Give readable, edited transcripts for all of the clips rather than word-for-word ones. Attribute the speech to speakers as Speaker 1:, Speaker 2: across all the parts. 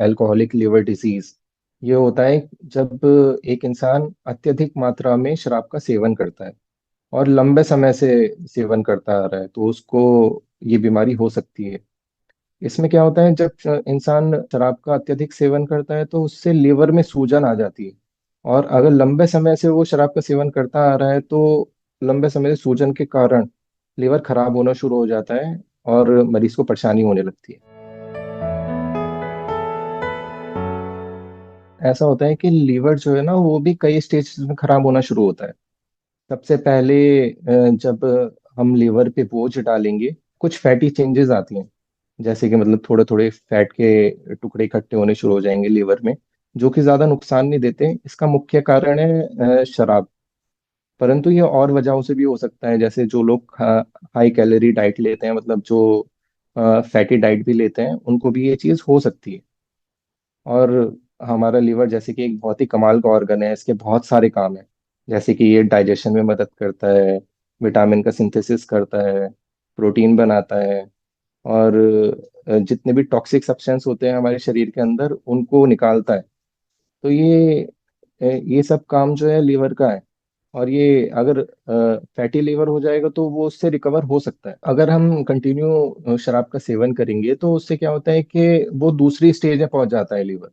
Speaker 1: Alcoholic liver disease. ये होता है जब एक इंसान अत्यधिक मात्रा में शराब का सेवन करता है और लंबे समय से सेवन करता आ रहा है, तो उसको ये बीमारी हो सकती है। इसमें क्या होता है, जब इंसान शराब का अत्यधिक सेवन करता है तो उससे लिवर में सूजन आ जाती है। और अगर लंबे समय से वो शराब का सेवन करता आ रहा है तो लंबे समय से सूजन के कारण लिवर खराब होना शुरू हो जाता है और मरीज को परेशानी होने लगती है। ऐसा होता है कि लीवर जो है ना, वो भी कई स्टेज में खराब होना शुरू होता है। सबसे पहले जब हम लीवर पे बोझ डालेंगे, कुछ फैटी चेंजेस आती हैं। जैसे कि मतलब थोड़े थोड़े फैट के टुकड़े इकट्ठे होने शुरू हो जाएंगे लीवर में, जो कि ज्यादा नुकसान नहीं देते। इसका मुख्य कारण है शराब। परंतु ये और वजहों से भी हो सकता है, जैसे जो लोग हाई कैलोरी डाइट लेते हैं, मतलब जो फैटी डाइट भी लेते हैं, उनको भी ये चीज हो सकती है। और हमारा लीवर जैसे कि एक बहुत ही कमाल का ऑर्गन है, इसके बहुत सारे काम हैं। जैसे कि ये डाइजेशन में मदद करता है, विटामिन का सिंथेसिस करता है, प्रोटीन बनाता है, और जितने भी टॉक्सिक सब्सटेंस होते हैं हमारे शरीर के अंदर उनको निकालता है। तो ये सब काम जो है लीवर का है। और ये अगर फैटी लीवर हो जाएगा तो वो उससे रिकवर हो सकता है। अगर हम कंटिन्यू शराब का सेवन करेंगे तो उससे क्या होता है कि वो दूसरी स्टेज में पहुंच जाता है लीवर,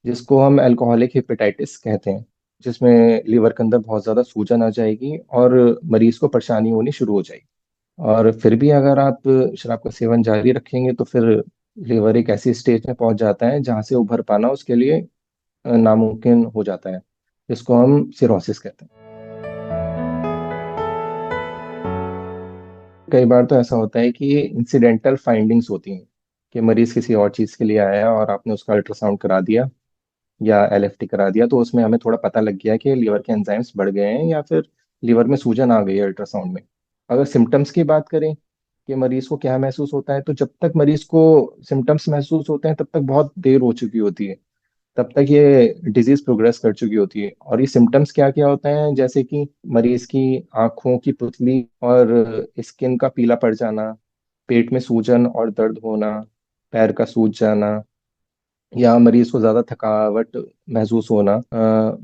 Speaker 1: जिसको हम अल्कोहलिक हेपेटाइटिस कहते हैं, जिसमें लीवर के अंदर बहुत ज़्यादा सूजन आ जाएगी और मरीज को परेशानी होनी शुरू हो जाएगी। और फिर भी अगर आप शराब का सेवन जारी रखेंगे तो फिर लीवर एक ऐसी स्टेज में पहुंच जाता है जहां से उभर पाना उसके लिए नामुमकिन हो जाता है, जिसको हम सिरोसिस कहते हैं। कई बार तो ऐसा होता है कि ये इंसिडेंटल फाइंडिंग्स होती हैं, कि मरीज किसी और चीज़ के लिए आया और आपने उसका अल्ट्रासाउंड करा दिया या एलएफटी करा दिया, तो उसमें हमें थोड़ा पता लग गया कि लीवर के एंजाइम्स बढ़ गए हैं या फिर लीवर में सूजन आ गई है अल्ट्रासाउंड में। अगर सिम्टम्स की बात करें कि मरीज को क्या महसूस होता है, तो जब तक मरीज को सिम्टम्स महसूस होते हैं तब तक बहुत देर हो चुकी होती है। तब तक ये डिजीज प्रोग्रेस कर चुकी होती है। और ये सिम्टम्स क्या क्या होते हैं, जैसे कि मरीज की आंखों की पुतली और स्किन का पीला पड़ जाना, पेट में सूजन और दर्द होना, पैर का सूज जाना, या मरीज को ज्यादा थकावट महसूस होना,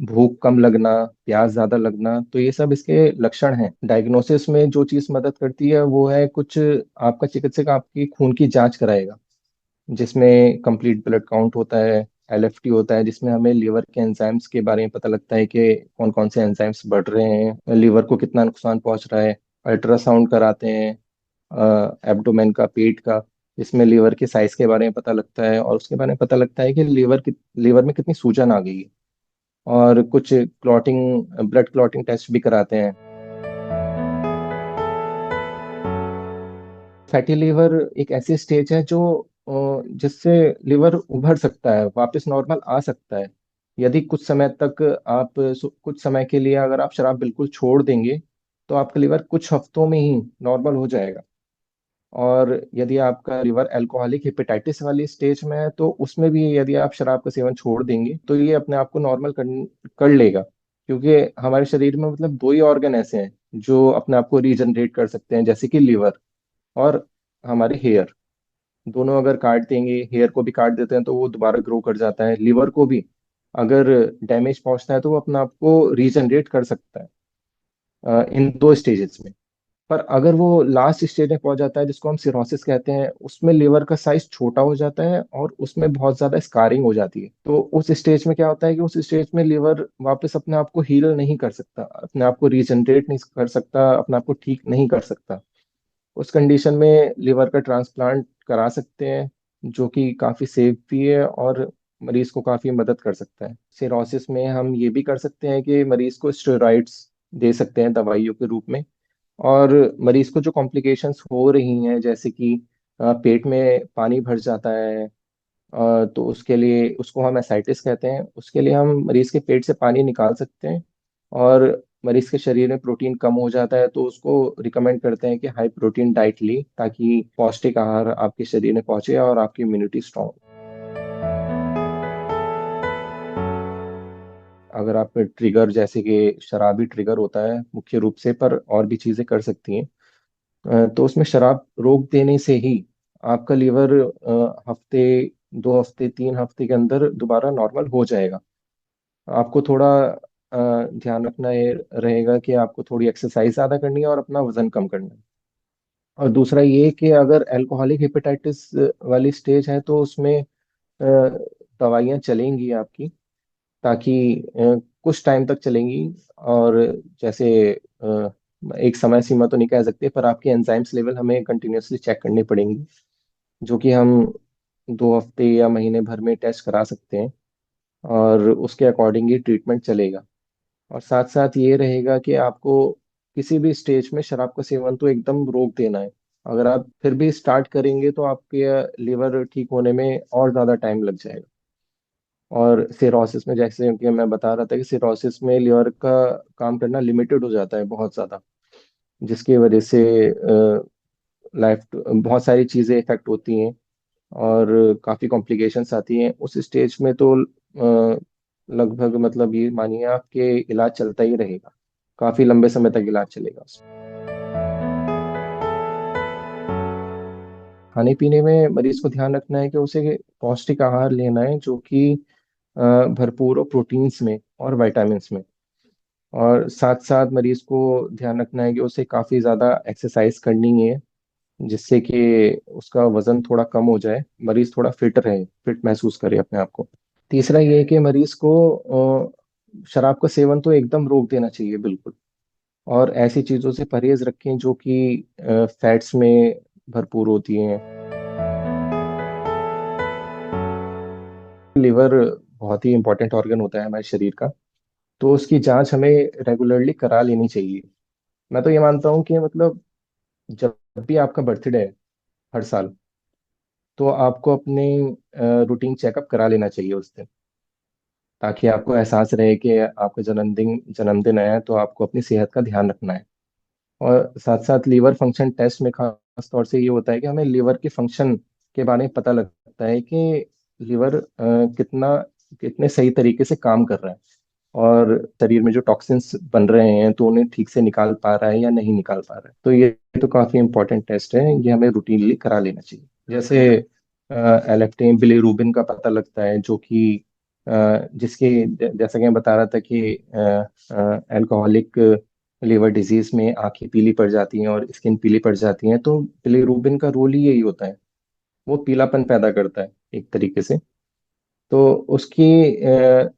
Speaker 1: भूख कम लगना, प्यास ज्यादा लगना, तो ये सब इसके लक्षण हैं। डायग्नोसिस में जो चीज मदद करती है वो है कुछ, आपका चिकित्सक आपकी खून की जांच कराएगा, जिसमें कंप्लीट ब्लड काउंट होता है, एलएफटी होता है, जिसमें हमें लीवर के एंजाइम्स के बारे में पता लगता है कि कौन कौन से एंजाइम्स बढ़ रहे हैं, लीवर को कितना नुकसान पहुंच रहा है। अल्ट्रासाउंड कराते हैं एब्डोमेन का, पेट का, जिसमें लीवर के साइज के बारे में पता लगता है और उसके बारे में पता लगता है कि लीवर में कितनी सूजन आ गई है। और कुछ क्लॉटिंग, ब्लड क्लॉटिंग टेस्ट भी कराते हैं। फैटी लीवर एक ऐसी स्टेज है जो जिससे लिवर उभर सकता है, वापस नॉर्मल आ सकता है। यदि कुछ समय तक कुछ समय के लिए अगर आप शराब बिल्कुल छोड़ देंगे तो आपका लिवर कुछ हफ्तों में ही नॉर्मल हो जाएगा। और यदि आपका लिवर अल्कोहलिक हेपेटाइटिस वाली स्टेज में है तो उसमें भी यदि आप शराब का सेवन छोड़ देंगे तो ये अपने आप को नॉर्मल कर लेगा। क्योंकि हमारे शरीर में मतलब दो ही ऑर्गन ऐसे हैं जो अपने आप को रीजनरेट कर सकते हैं, जैसे कि लिवर और हमारे हेयर। दोनों अगर काट देंगे, हेयर को भी काट देते हैं तो वो दोबारा ग्रो कर जाता है। लिवर को भी अगर डैमेज पहुंचता है तो वो अपने आप को रीजनरेट कर सकता है इन दो स्टेजेस में। पर अगर वो लास्ट स्टेज में पहुंच जाता है, जिसको हम सिरोसिस कहते हैं, उसमें लिवर का साइज छोटा हो जाता है और उसमें बहुत ज्यादा स्कारिंग हो जाती है। तो उस स्टेज में क्या होता है कि उस स्टेज में लिवर वापस अपने आप को हील नहीं कर सकता, अपने आप को रीजनरेट नहीं कर सकता, अपने आप को ठीक नहीं कर सकता। उस कंडीशन में लिवर का ट्रांसप्लांट करा सकते हैं, जो कि काफ़ी सेफ भी है और मरीज को काफ़ी मदद कर सकता है। सिरोसिस में हम ये भी कर सकते हैं कि मरीज को स्टेरॉइड्स दे सकते हैं दवाइयों के रूप में। और मरीज को जो कॉम्प्लिकेशंस हो रही हैं, जैसे कि पेट में पानी भर जाता है, तो उसके लिए, उसको हम एसाइटिस कहते हैं, उसके लिए हम मरीज के पेट से पानी निकाल सकते हैं। और मरीज के शरीर में प्रोटीन कम हो जाता है तो उसको रिकमेंड करते हैं कि हाई प्रोटीन डाइट ली, ताकि पौष्टिक आहार आपके शरीर में पहुंचे और आपकी इम्यूनिटी स्ट्रांग। अगर आप ट्रिगर, जैसे कि शराबी ट्रिगर होता है मुख्य रूप से, पर और भी चीजें कर सकती हैं। तो उसमें शराब रोक देने से ही आपका लीवर हफ्ते 2 हफ्ते 3 हफ्ते के अंदर दोबारा नॉर्मल हो जाएगा। आपको थोड़ा ध्यान रखना ये रहेगा कि आपको थोड़ी एक्सरसाइज ज़्यादा करनी है और अपना वजन कम करना है। और दूसरा ये कि अगर अल्कोहलिक हेपेटाइटिस वाली स्टेज है तो उसमें दवाइयाँ चलेंगी आपकी, ताकि कुछ टाइम तक चलेंगी। और जैसे अ, एक समय सीमा तो नहीं कह सकते, पर आपके एंजाइम्स लेवल हमें कंटिन्यूअसली चेक करनी पड़ेंगी, जो कि हम 2 हफ्ते या महीने भर में टेस्ट करा सकते हैं। और उसके अकॉर्डिंग ही ट्रीटमेंट चलेगा। और साथ साथ ये रहेगा कि आपको किसी भी स्टेज में शराब का सेवन तो एकदम रोक देना है। अगर आप फिर भी स्टार्ट करेंगे तो आपके लिवर ठीक होने में और ज़्यादा टाइम लग जाएगा। और सिरोसिस में, जैसे कि मैं बता रहा था, कि सिरोसिस में लिवर का काम करना लिमिटेड हो जाता है बहुत ज़्यादा, जिसकी वजह से लाइफ बहुत सारी चीज़ें इफेक्ट होती हैं और काफ़ी कॉम्प्लिकेशंस आती हैं उस स्टेज में। तो लगभग मतलब ये मानिए आपके इलाज चलता ही रहेगा, काफ़ी लंबे समय तक इलाज चलेगा उसमें। खाने पीने में मरीज को ध्यान रखना है कि उसे पौष्टिक आहार लेना है, जो कि भरपूर हो प्रोटीन्स में और विटामिन्स में। और साथ साथ मरीज को ध्यान रखना है कि उसे काफ़ी ज़्यादा एक्सरसाइज करनी है, जिससे कि उसका वजन थोड़ा कम हो जाए, मरीज थोड़ा फिट रहे, फिट महसूस करे अपने आप को। तीसरा ये है कि मरीज को शराब का सेवन तो एकदम रोक देना चाहिए बिल्कुल। और ऐसी चीज़ों से परहेज रखें जो कि फैट्स में भरपूर होती हैं। लिवर बहुत ही इंपॉर्टेंट ऑर्गन होता है हमारे शरीर का, तो उसकी जांच हमें रेगुलरली करा लेनी चाहिए। मैं तो ये मानता हूँ कि मतलब जब भी आपका बर्थडे है हर साल, तो आपको अपने रूटीन चेकअप करा लेना चाहिए उस दिन, ताकि आपको एहसास रहे कि आपका जन्मदिन आया है, तो आपको अपनी सेहत का ध्यान रखना है। और साथ साथ लीवर फंक्शन टेस्ट में खास तौर से ये होता है कि हमें लीवर के फंक्शन के बारे में पता लगता है कि लीवर कितने सही तरीके से काम कर रहा है, और शरीर में जो टॉक्सिन्स बन रहे हैं तो उन्हें ठीक से निकाल पा रहा है या नहीं निकाल पा रहा है। तो ये तो काफी इंपॉर्टेंट टेस्ट है, ये हमें रूटीनली करा लेना चाहिए। जैसे एलेक्टिन बिलीरुबिन का पता लगता है, जो कि जिसके जैसा कि मैं बता रहा था कि अल्कोहलिक लिवर डिजीज में आंखें पीली पड़ जाती हैं और स्किन पीली पड़ जाती हैं, तो बिलीरुबिन का रोल ही यही होता है, वो पीलापन पैदा करता है एक तरीके से। तो उसकी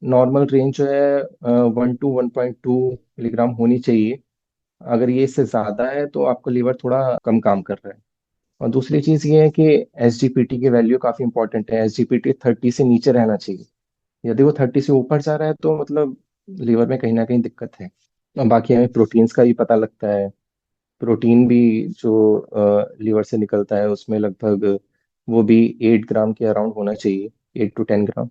Speaker 1: नॉर्मल रेंज जो है 1 to 1.2 मिलीग्राम होनी चाहिए। अगर ये इससे ज़्यादा है तो आपका लीवर थोड़ा कम काम कर रहा है। और दूसरी चीज़ ये है कि एसजीपीटी की वैल्यू काफ़ी इंपॉर्टेंट है। एसजीपीटी 30 से नीचे रहना चाहिए। यदि वो 30 से ऊपर जा रहा है तो मतलब लीवर में कहीं ना कहीं दिक्कत है। और बाकी हमें प्रोटीन्स का भी पता लगता है। प्रोटीन भी जो लीवर से निकलता है उसमें लगभग वो भी 8 ग्राम के अराउंड होना चाहिए, 8 to 10 ग्राम।